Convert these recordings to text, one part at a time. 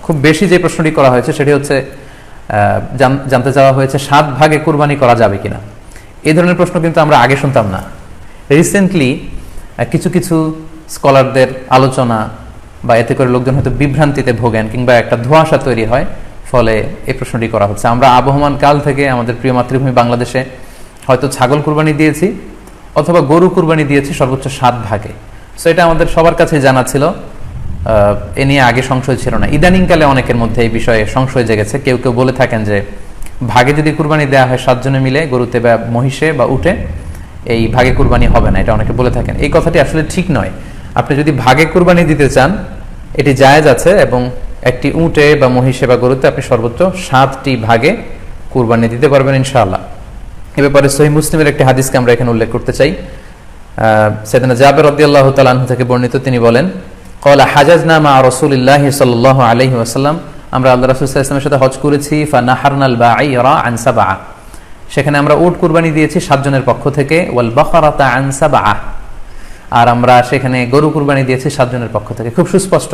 খুব বেশি যে প্রশ্নটি করা হয়েছে সেটি হচ্ছে জানতে চাওয়া হয়েছে 7 ভাগে কুরবানি করা যাবে কিনা। এই ধরনের প্রশ্ন কিন্তু আমরা আগে শুনতাম না। রিসেন্টলি কিছু কিছু স্কলারদের আলোচনা বা এতে করে লোকজন হয়তো বিভ্রান্তিতে ভোগেন কিংবা একটা ধোঁয়াশা তৈরি হয়, ফলে এই প্রশ্নটি করা হচ্ছে। আমরা আবহমান কাল থেকে আমাদের প্রিয় মাতৃভূমি বাংলাদেশে হয়তো ছাগল কুরবানি দিয়েছি অথবা গরু কুরবানি দিয়েছি সর্বোচ্চ 7 ভাগে। সো এটা আমাদের সবার কাছে জানা ছিল, এ নিয়ে আগে সংশয় ছিল না। ইদানিংকালে অনেকের মধ্যে এই বিষয়ে সংশয় জেগেছে। কেউ কেউ বলে থাকেন যে ভাগে যদি কুরবানি দেওয়া হয় 7 জনে মিলে, গরুতে বা মহিষে বা উটে, এই ভাগে কুরবানি হবে না, এটা অনেকে বলে থাকেন। এই কথাটি আসলে ঠিক নয়। আপনি যদি ভাগে কুরবানি দিতে চান এটি জায়েজ আছে, এবং একটি উটে বা মহিষে বা গরুতে আপনি সর্বোচ্চ 7টি ভাগে কুরবানি দিতে পারবেন ইনশাআল্লাহ। এ ব্যাপারে সহিহ মুসলিমের একটি হাদিসকে আমরা এখানে উল্লেখ করতে চাই। সাইয়েদনা জাবের রাদিয়াল্লাহু তাআলা আনহু থেকে বর্ণিত, তিনি বলেন, ক্বালা হাজাজনা মা রাসূলিল্লাহি সাল্লাল্লাহু আলাইহি ওয়াসাল্লাম, আমরা আল্লাহ রাসূল সাল্লাল্লাহু আলাইহি ওয়াসাল্লামের সাথে হজ করেছি। ফানাহারনাল বাঈরা আন সাবআ, সেখানে আমরা উট কুরবানি দিয়েছি 7 জনের পক্ষ থেকে। ওয়াল বাকারাতা আন সাবআ, আর আমরা সেখানে গরু কুরবানি দিয়েছি 7 জনের পক্ষ থেকে। খুব সুস্পষ্ট,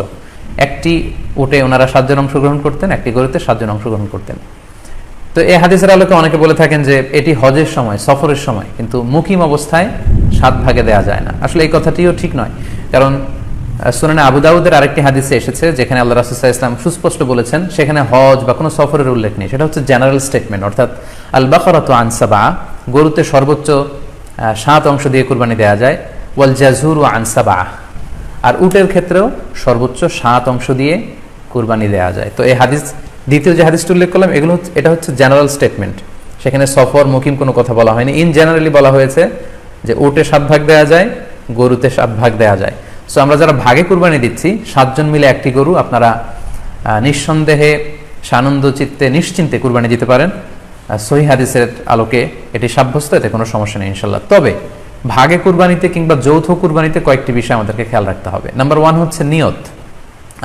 একটি উটে ওনারা 7 জন অংশগ্রহণ করতেন, একটি গরুতে 7 জন অংশগ্রহণ করতেন। তো এই হাদিসের আলোকে অনেকে বলে থাকেন যে এটি হজের সময়, সফরের সময়, কিন্তু মুকিম অবস্থায় 7 ভাগে দেয়া যায় না। আসলে এই কথাটিও ঠিক নয়, কারণ সুনানে আবু দাউদের আরেকটি হাদিসে এসেছে যেখানে আল্লাহ রাসূল সাল্লাল্লাহু আলাইহি ওয়াসাল্লাম সুস্পষ্ট বলেছেন, সেখানে হজ বা কোনো সফরের উল্লেখ নেই। সেটা হচ্ছে জেনারেল স্টেটমেন্ট, অর্থাৎ আল বাকারাতু আন সাবআ, গরুতে সর্বোচ্চ 7 অংশ দিয়ে কুরবানি দেওয়া যায়। ওয়াল জাযুরু আন সাবআ, আর উটের ক্ষেত্রেও সর্বোচ্চ 7 অংশ দিয়ে কুরবানি দেওয়া যায়। তো এই হাদিস, দ্বিতীয় যে হাদিসটি উল্লেখ করলাম, এটা হচ্ছে জেনারেল স্টেটমেন্ট। সেখানে সফর মুকিম কোনো কথা বলা হয়নি। ইন জেনারেলি বলা হয়েছে যে উটে 7 ভাগ দেওয়া যায়, গরুতে 7 ভাগ দেওয়া যায়। সো আমরা যারা ভাগে কুরবানি দিচ্ছি 7 জন মিলে একটি গরু, আপনারা নিঃসন্দেহে সানন্দ চিত্তে নিশ্চিন্তে কুরবানি দিতে পারেন। সহিহ হাদিসের আলোকে এটি সাব্যস্ত, এতে কোনো সমস্যা নেই ইনশাল্লাহ। তবে ভাগে কুরবানিতে কিংবা যৌথ কুরবানিতে কয়েকটি বিষয় আমাদেরকে খেয়াল রাখতে হবে। নাম্বার 1 হচ্ছে নিয়ত।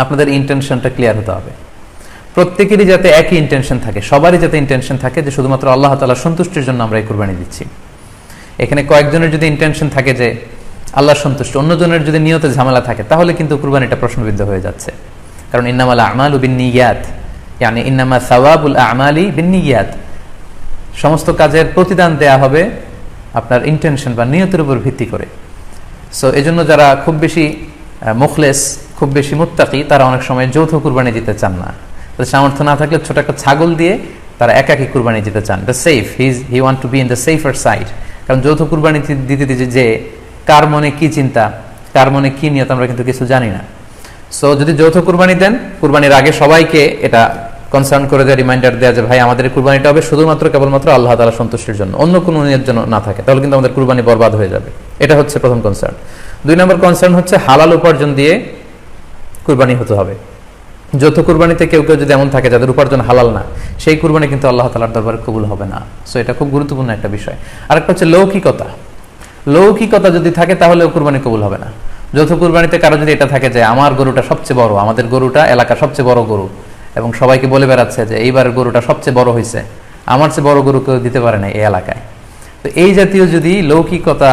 আপনাদের ইন্টেনশনটা ক্লিয়ার হতে হবে। প্রত্যেকেরই যাতে একই ইন্টেনশন থাকে, সবারই যাতে ইন্টেনশন থাকে যে শুধুমাত্র আল্লাহ তাআলার সন্তুষ্টির জন্য আমরা এই কুরবানি দিচ্ছি। এখানে কয়েকজনের যদি ইন্টেনশন থাকে যে আল্লাহর সন্তুষ্টি, অন্যজনের যদি নিয়তে ঝামেলা থাকে, তাহলে কিন্তু কুরবানিটা প্রশ্নবিদ্ধ হয়ে যাচ্ছে। কারণ ইন্নামাল আমালু বিন্নিয়াত, ইয়ানি ইন্নামা সাওয়াবুল আমালি বিন্নিয়াত, সমস্ত কাজের প্রতিদান দেয়া হবে আপনার ইন্টেনশন বা নিয়তের উপর ভিত্তি করে। সো এজন্য যারা খুব বেশি মুখলেস, খুব বেশি মুত্তাকি, তারা অনেক সময় যৌথ কুরবানি দিতে চান না। তাদের সামর্থ্য না থাকলে ছোট একটা ছাগল দিয়ে তারা একাকী কুরবানি দিতে চান। The safe, he want to be in the safer side. কারণ যৌথ কুরবানি দিতে দিতে যে কার মনে কি চিন্তা, কার মনে কি নিয়ত, আমরা কিন্তু কিছু জানি না। সো যদি যৌথ কুরবানি দেন, কুরবানির আগে সবাইকে এটা কনসার্ন করে দেওয়া, রিমাইন্ডার দেওয়া যে ভাই আমাদের কুরবানিটা হবে শুধুমাত্র কেবলমাত্র আল্লাহ তাআলার সন্তুষ্টির জন্য, অন্য কোনো নিয়ত যেন না থাকে, তাহলে কিন্তু আমাদের কুরবানি বরবাদ হয়ে যাবে। এটা হচ্ছে প্রথম কনসার্ন। 2 নম্বর কনসার্ন হচ্ছে হালাল উপার্জন দিয়ে কুরবানি হতে হবে। যৌথ কুরবানিতে কেউ কেউ যদি এমন থাকে যাদের উপার্জন হালাল না, সেই কুরবানি কিন্তু আল্লাহ তাআলার দরবারে কবুল হবে না। সো এটা খুব গুরুত্বপূর্ণ একটা বিষয়। আরেকটা হচ্ছে লৌকিকতা। লৌকিকতা যদি থাকে তাহলেও কুরবানি কবুল হবে না। যৌথ কুরবানিতে কারো যদি এটা থাকে যে আমার গরুটা সবচেয়ে বড়, আমাদের গরুটা এলাকার সবচেয়ে বড় গরু, এবং সবাইকে বলে বেড়াচ্ছে যে এইবার গরুটা সবচেয়ে বড় হয়েছে, আমার চেয়ে বড় গরু কেউ দিতে পারে না এই এলাকায়, তো এই জাতীয় যদি লৌকিকতা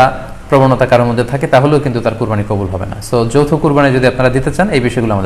প্রবণতা কারোর মধ্যে থাকে তাহলেও কিন্তু তার কুরবানি কবুল হবে না। সো যৌথ কুরবানি যদি আপনারা দিতে চান, এই বিষয়গুলো আমাদের